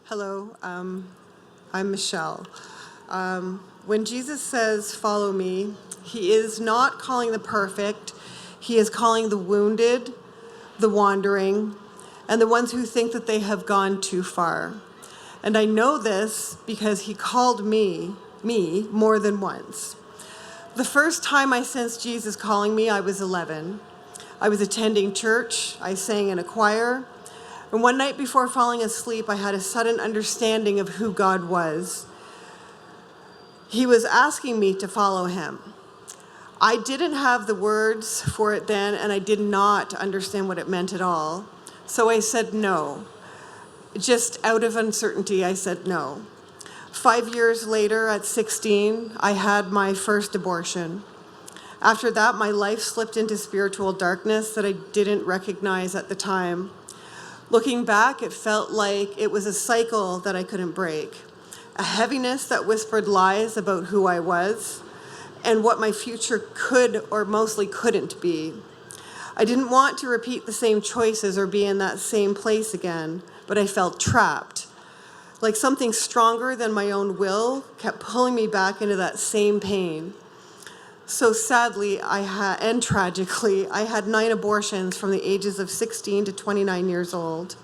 Hello, I'm Michelle. When Jesus says, "Follow me," he is not calling the perfect. He is calling the wounded, the wandering, and the ones who think that they have gone too far. And I know this because he called me more than once. The first time I sensed Jesus calling me, I was 11. I was attending church. I sang in a choir. And one night before falling asleep, I had a sudden understanding of who God was. He was asking me to follow him. I didn't have the words for it then, and I did not understand what it meant at all. So I said no. Just out of uncertainty, I said no. 5 years later, at 16, I had my first abortion. After that, my life slipped into spiritual darkness that I didn't recognize at the time. Looking back, it felt like it was a cycle that I couldn't break, a heaviness that whispered lies about who I was and what my future could or mostly couldn't be. I didn't want to repeat the same choices or be in that same place again, but I felt trapped, like something stronger than my own will kept pulling me back into that same pain. So sadly, and tragically, I had 9 abortions from the ages of 16 to 29 years old.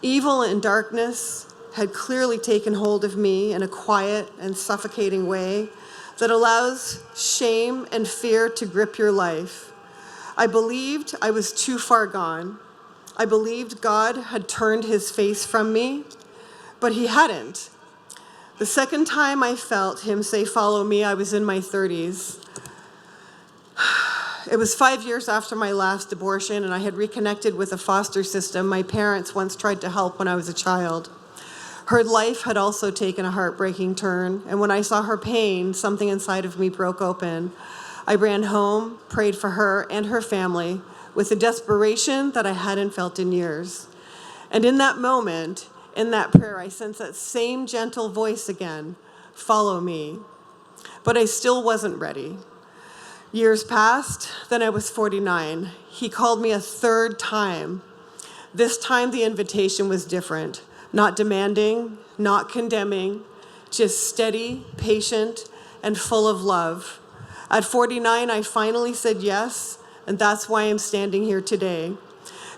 Evil and darkness had clearly taken hold of me in a quiet and suffocating way that allows shame and fear to grip your life. I believed I was too far gone. I believed God had turned his face from me, but he hadn't. The second time I felt him say, "Follow me," I was in my 30s. It was 5 years after my last abortion, and I had reconnected with a foster system my parents once tried to help when I was a child. Her life had also taken a heartbreaking turn, and when I saw her pain, something inside of me broke open. I ran home, prayed for her and her family with a desperation that I hadn't felt in years. And in that moment, in that prayer, I sensed that same gentle voice again, "Follow me." But I still wasn't ready. Years passed, then I was 49. He called me a third time. This time the invitation was different, not demanding, not condemning, just steady, patient, and full of love. At 49, I finally said yes, and that's why I'm standing here today.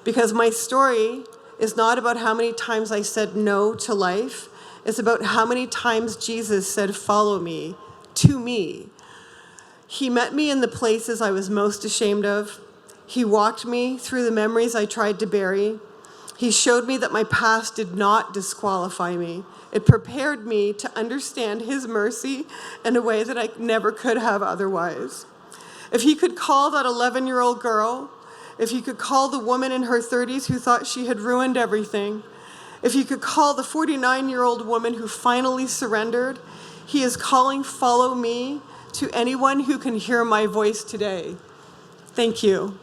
Because my story is not about how many times I said no to life. It's about how many times Jesus said, "Follow me," to me. He met me in the places I was most ashamed of. He walked me through the memories I tried to bury. He showed me that my past did not disqualify me. It prepared me to understand his mercy in a way that I never could have otherwise. If he could call that 11-year-old girl, if he could call the woman in her 30s who thought she had ruined everything, if he could call the 49-year-old woman who finally surrendered, he is calling "Follow me" to anyone who can hear my voice today. Thank you.